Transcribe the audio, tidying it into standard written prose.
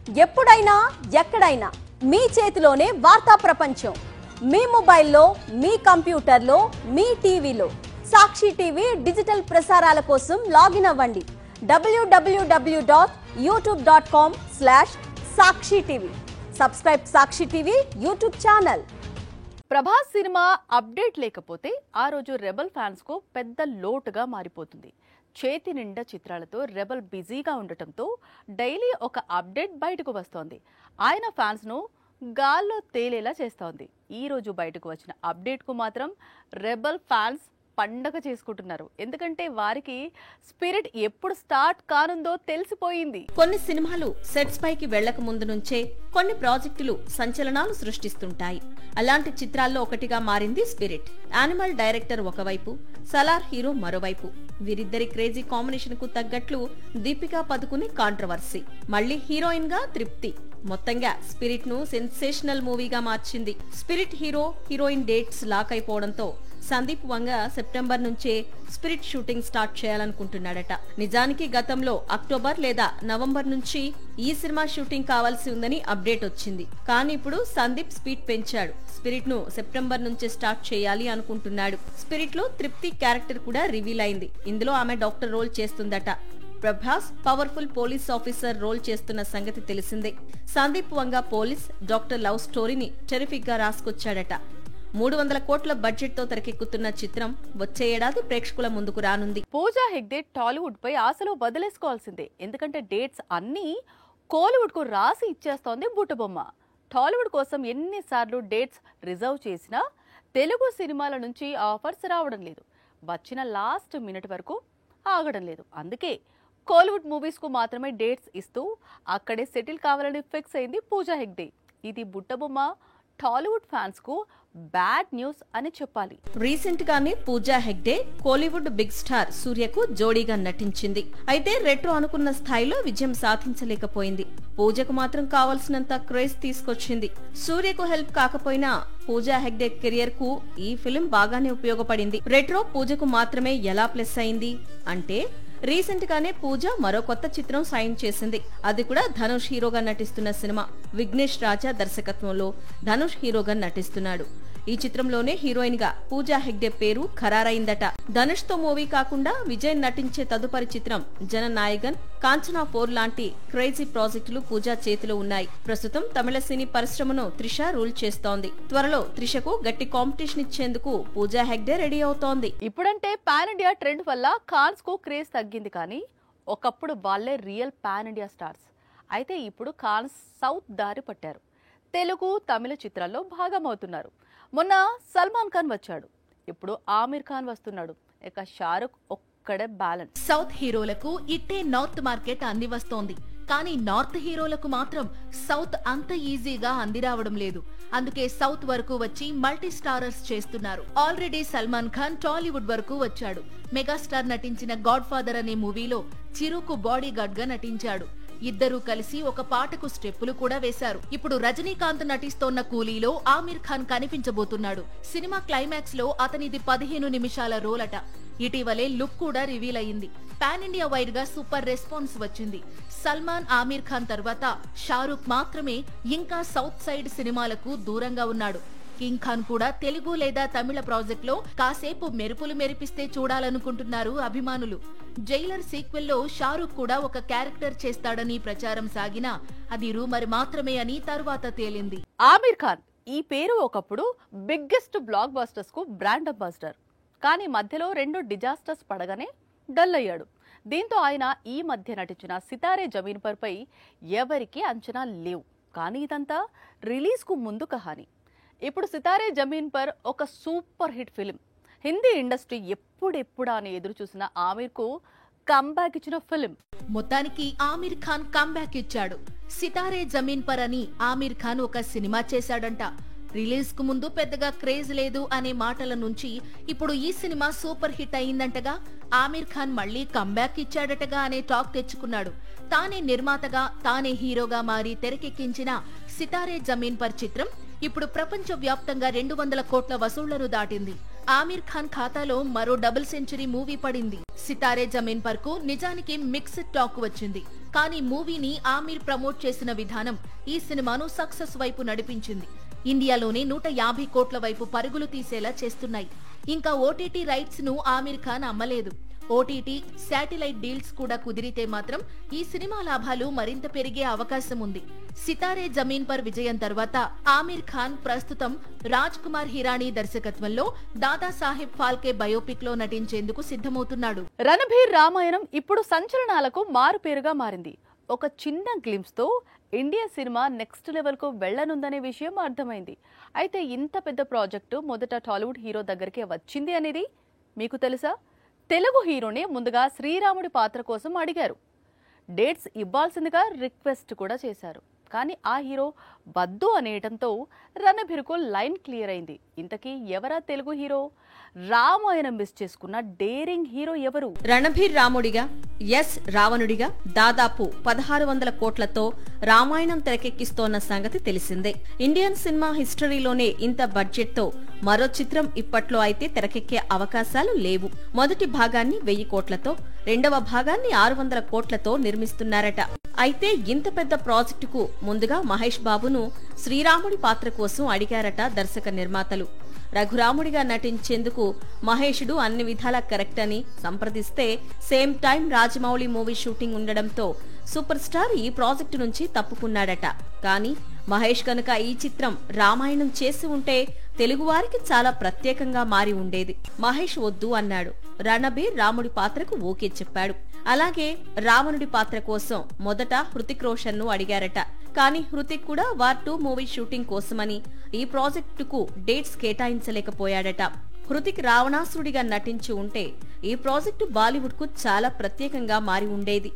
ఎప్పుడైనా ఎక్కడైనా మీ చేతిలోనే వార్తా ప్రపంచం. మీ మొబైల్లో, మీ కంప్యూటర్లో, మీ టీవీలో సాక్షి టీవీ డిజిటల్ ప్రసారాల కోసం లాగిన్ అవ్వండి. www.youtube.com/సాక్షి TV. Subscribe Sakshi TV YouTube channel. Prabhas cinema update లేకపోతే ఆ రోజు రెబల్ ఫ్యాన్స్ కు పెద్ద లోటుగా మారిపోతుంది. చేతి నిండా చిత్రాలతో రెబల్ బిజీగా ఉండటంతో డైలీ ఒక అప్డేట్ బయటకు వస్తోంది. ఆయన ఫ్యాన్స్ ను గాల్లో తేలేలా చేస్తోంది. ఈ రోజు బయటకు వచ్చిన అప్డేట్ కు మాత్రం రెబల్ ఫ్యాన్స్ పండగ చేసుకుంటున్నారు. ఎందుకంటే వారికి స్పిరిట్ ఎప్పుడు స్టార్ట్ కానుందో తెలిసిపోయింది. కొన్ని సినిమాలు సెట్స్ పైకి వెళ్లక ముందు నుంచే కొన్ని ప్రాజెక్టులు సంచలనాలు సృష్టిస్తుంటాయి. అలాంటి చిత్రాల్లో ఒకటిగా మారింది స్పిరిట్. యానిమల్ డైరెక్టర్ ఒకవైపు, సలార్ హీరో మరోవైపు. వీరిద్దరి క్రేజీ కాంబినేషన్ కు తగ్గట్లు దీపికా పదుకుని కాంట్రవర్సీ. మళ్లీ హీరోయిన్ గా తృప్తి. మొత్తంగా స్పిరిట్ ను సెన్సేషనల్ మూవీగా మార్చింది. Spirit hero heroine dates lock అయిపోవడంతో సందీప్ వంగ సెప్టెంబర్ నుంచే స్పిరిట్ షూటింగ్ స్టార్ట్ చేయాలనుకుంటున్నాడట. నిజానికి గతంలో అక్టోబర్ లేదా నవంబర్ నుంచి ఈ సినిమా షూటింగ్ కావాల్సి ఉందని అప్డేట్ వచ్చింది. కానీ ఇప్పుడు సందీప్ స్పీడ్ పెంచాడు. స్పిరిట్ ను సెప్టెంబర్ నుంచే స్టార్ట్ చేయాలి అనుకుంటున్నాడు. స్పిరిట్ లో తృప్తి క్యారెక్టర్ కూడా రివీల్ అయింది. ఇందులో ఆమె డాక్టర్ రోల్ చేస్తుందట. Prabhas powerful police officer role చేస్తున్న సంగతి తెలిసిందే. Sandeep Vanga police doctor love స్టోరీని టెరిఫిక్ గా రాసుకొచ్చాడట. 300 కోట్ల బడ్జెట్ తో తెరకెక్కుతున్న చిత్రం వచ్చే ఏడాది ప్రేక్షకుల ముందుకు రానుంది. పూజా హెగ్డే టాలీవుడ్ పై ఆశలు వదిలేసుకోవాల్సిందే. ఎందుకంటే డేట్స్ అన్ని కోలీవుడ్ కు రాసి ఇచ్చేస్తోంది బుట్టబొమ్మ. టాలీవుడ్ కోసం ఎన్నిసార్లు డేట్స్ రిజర్వ్ చేసినా తెలుగు సినిమాల నుంచి ఆఫర్స్ రావడం లేదు. వచ్చిన లాస్ట్ మినిట్ వరకు ఆగడం లేదు. అందుకే కోలీవుడ్ మూవీస్ కు మాత్రమే డేట్స్ ఇస్తూ అక్కడే సెటిల్ కావాలని ఫిక్స్ అయింది పూజా హెగ్డే. ఇది బుట్టబొమ్మ టాలీవుడ్ ఫ్యాన్స్ కు బ్యాడ్ న్యూస్ అని చెప్పాలి. రీసెంట్ గానే పూజా హెగ్డే కోలీవుడ్ బిగ్ స్టార్ సూర్యకు జోడీగా నటించింది. అయితే రెట్రో అనుకున్న స్థాయిలో విజయం సాధించలేకపోయింది. పూజకు మాత్రం కావాల్సినంత క్రేజ్ తీసుకొచ్చింది. సూర్యకు హెల్ప్ కాకపోయినా పూజా హెగ్డే కెరియర్ కు ఈ ఫిల్మ్ బాగానే ఉపయోగపడింది. రెట్రో పూజకు మాత్రమే ఎలా ప్లస్ అయింది అంటే, రీసెంట్ గానే పూజ మరో కొత్త చిత్రం సైన్ చేసింది. అది కూడా ధనుష్ హీరోగా నటిస్తున్న సినిమా. విఘ్నేష్ రాజా దర్శకత్వంలో ధనుష్ హీరోగా నటిస్తున్నాడు. ఈ చిత్రంలోనే హీరోయిన్ గా పూజా హెగ్డే పేరు ఖరారైందట. ధనుష్ తో మూవీ కాకుండా విజయ్ నటించే తదుపరి చిత్రం జననాయగన్, కాంచనా 4 లాంటి క్రేజీ ప్రాజెక్టులు పూజా చేతిలో ఉన్నాయి. ప్రస్తుతం తమిళ సినీ పరిశ్రమను త్రిష రూల్ చేస్తోంది. త్వరలో త్రిషకు గట్టి కాంపిటీషన్ ఇచ్చేందుకు పూజా హెగ్డే రెడీ అవుతోంది. ఇప్పుడంటే పాన్ ఇండియా ట్రెండ్ వల్ల ఖాన్స్ కు క్రేజ్ తగ్గింది. కానీ ఒకప్పుడు వాళ్లే రియల్ పాన్ ఇండియా స్టార్స్. అయితే ఇప్పుడు ఖాన్స్ సౌత్ దారి పట్టారు. తెలుగు, తమిళ చిత్రాల్లో భాగమవుతున్నారు. మొన్న సల్మాన్ ఖాన్ వచ్చాడు. ఇప్పుడు ఆమిర్ ఖాన్ వస్తున్నాడు. ఇక షారుఖ్ ఒక్కడే బ్యాలెన్స్. సౌత్ హీరోలకు ఇట్టే నార్త్ మార్కెట్ అంది వస్తోంది. కానీ నార్త్ హీరోలకు మాత్రం సౌత్ అంత ఈజీగా అంది రావడం లేదు. అందుకే సౌత్ వరకు వచ్చి మల్టీ స్టారర్స్ చేస్తున్నారు. ఆల్రెడీ సల్మాన్ ఖాన్ టాలీవుడ్ వరకు వచ్చాడు. మెగాస్టార్ నటించిన గాడ్ ఫాదర్ అనే మూవీలో చిరుకు బాడీ గార్డ్ గా నటించాడు. ఇద్దరూ కలిసి ఒక పాటకు స్టెప్పులు కూడా వేశారు. ఇప్పుడు రజనీకాంత్ నటిస్తోన్న కూలీలో ఆమిర్ ఖాన్ కనిపించబోతున్నాడు. సినిమా క్లైమాక్స్ లో అతనిది 15 నిమిషాల రోల్ అట. ఇటీవలే లుక్ కూడా రివీల్ అయింది. పాన్ ఇండియా వైడ్ గా సూపర్ రెస్పాన్స్ వచ్చింది. సల్మాన్, ఆమిర్ ఖాన్ తర్వాత షారుఖ్ మాత్రమే ఇంకా సౌత్ సైడ్ సినిమాలకు దూరంగా ఉన్నాడు. కింగ్ ఖాన్ కూడా తెలుగు లేదా తమిళ ప్రాజెక్ట్ లో కాసేపు మెరుపులు మెరిపిస్తే చూడాలనుకుంటున్నారు అభిమానులు. జైలర్ సీక్వెల్ లో షారుఖ్ కూడా ఒక క్యారెక్టర్ చేస్తాడని ప్రచారం సాగినా అది రూమర్ మాత్రమే అని తరువాత తేలింది. ఆమిర్ ఖాన్ ఈ పేరు ఒకప్పుడు బిగ్గెస్ట్ బ్లాక్ బస్టర్స్ కు బ్రాండ్ అంబాసిడర్. కానీ మధ్యలో 2 డిజాస్టర్స్ పడగానే డల్ అయ్యాడు. దీంతో ఆయన ఈ మధ్య నటించిన సితారే జమీన్ పర్ పై ఎవరికి అంచనా లేవు. కానీ ఇదంతా రిలీజ్ కు ముందు కహాని. ఇప్పుడు సితారే జమీన్ పర్ ఒక super hit film. Hindi industry ఎప్పుడెప్పుడా అని ఎదురు చూసిన ఆమిర్ కు కంబ్యాక్ ఇచ్చిన ఫిలిం. మొత్తానికి ఆమిర్ ఖాన్ కంబ్యాక్ ఇచ్చాడు. సితారే జమీన్ పర్ అని ఆమిర్ ఖాన్ ఒక సినిమా చేశాడంట. రిలీజ్ కు ముందు పెద్దగా క్రేజ్ లేదు అనే మాటల నుంచి ఇప్పుడు ఈ సినిమా సూపర్ హిట్ అయిందంటగా. ఆమిర్ ఖాన్ మళ్లీ కంబ్యాక్ ఇచ్చాడటగా అనే టాక్ తెచ్చుకున్నాడు. తానే నిర్మాతగా, తానే హీరోగా మారి తెరకెక్కించిన సితారే జమీన్ పర్ చిత్రం ఇప్పుడు ప్రపంచ వ్యాప్తంగా 200 కోట్ల వసూళ్లను దాటింది. ఆమిర్ ఖాన్ ఖాతాలో మరో డబుల్ సెంచరీ మూవీ పడింది. సితారే జమీన్ పర్ కు నిజానికి మిక్స్డ్ టాక్ వచ్చింది. కానీ మూవీని ఆమీర్ ప్రమోట్ చేసిన విధానం ఈ సినిమాను సక్సెస్ వైపు నడిపించింది. ఇండియాలోనే 150 కోట్ల వైపు పరుగులు తీసేలా చేస్తున్నాయి. ఇంకా ఓటీటీ రైట్స్ ను ఆమీర్ ఖాన్ అమ్మలేదు. ఓటీటీ, శాటిలైట్ డీల్స్ కూడా కుదిరితే మాత్రం ఈ సినిమా లాభాలు మరింత పెరిగే అవకాశం ఉంది. సితారే జమీన్ పర్ విజయం తర్వాత ఆమీర్ ఖాన్ ప్రస్తుతం రాజ్ కుమార్ హిరానీ దర్శకత్వంలో దాదాసాహెబ్ ఫాల్కే బయోపిక్ లో నటించేందుకు సిద్ధమవుతున్నాడు. రణబీర్ రామాయణం ఇప్పుడు సంచలనాలకు మారుపేరుగా మారింది. ఒక చిన్న గ్లింప్స్ తో ఇండియా సినిమా నెక్స్ట్ లెవెల్ కు వెళ్లనుందనే విషయం అర్థమైంది. అయితే ఇంత పెద్ద ప్రాజెక్టు మొదట టాలీవుడ్ హీరో దగ్గరికే వచ్చింది అనేది మీకు తెలుసా? తెలుగు హీరోనే ముందుగా శ్రీరాముడి పాత్ర కోసం అడిగారు. డేట్స్ ఇవ్వాల్సిందిగా రిక్వెస్ట్ కూడా చేశారు. కానీ ఆ హీరో వద్దు అనేయడంతో రణబీర్కు లైన్ క్లియర్ అయింది. ఇంతకీ ఎవరా తెలుగు హీరో? రామాయణం మిస్ చేసుకున్న డేరింగ్ హీరో ఎవరు? రణబీర్ రాముడిగా, ఎస్ రావణుడిగా దాదాపు 1600 కోట్లతో రామాయణం తెరకెక్కిస్తోన్న సంగతి తెలిసిందే. ఇండియన్ సినిమా హిస్టరీలోనే ఇంత బడ్జెట్ తో మరో చిత్రం ఇప్పట్లో అయితే తెరకెక్కే అవకాశాలు లేవు. మొదటి భాగాన్ని 1000 కోట్లతో, రెండవ భాగాన్ని 600 కోట్లతో నిర్మిస్తున్నారట. అయితే ఇంత పెద్ద ప్రాజెక్టుకు ముందుగా మహేష్ బాబును శ్రీరాముడి పాత్ర కోసం అడిగారట దర్శక నిర్మాతలు. రఘురాముడిగా నటించేందుకు మహేషుడు అన్ని విధాలా కరెక్ట్ అని సంప్రదిస్తే same time Rajamouli movie shooting ఉండడంతో సూపర్ స్టార్ ఈ ప్రాజెక్టు నుంచి తప్పుకున్నాడట. కానీ మహేష్ కనుక ఈ చిత్రం రామాయణం చేసి ఉంటే తెలుగువారికి చాలా ప్రత్యేకంగా మారి ఉండేది. మహేష్ వద్దు అన్నాడు. రణబీర్ రాముడి పాత్రకు ఓకే చెప్పాడు. అలాగే రావణుడి పాత్ర కోసం మొదట హృతిక్ రోషన్ ను అడిగారట. కానీ హృతిక్ కూడా వార్ 2 మూవీ షూటింగ్ కోసమని ఈ ప్రాజెక్టుకు డేట్స్ కేటాయించలేకపోయాడట. హృతిక్ రావణాసురుడిగా నటించి ఉంటే ఈ ప్రాజెక్టు బాలీవుడ్ కు చాలా ప్రత్యేకంగా మారి ఉండేది.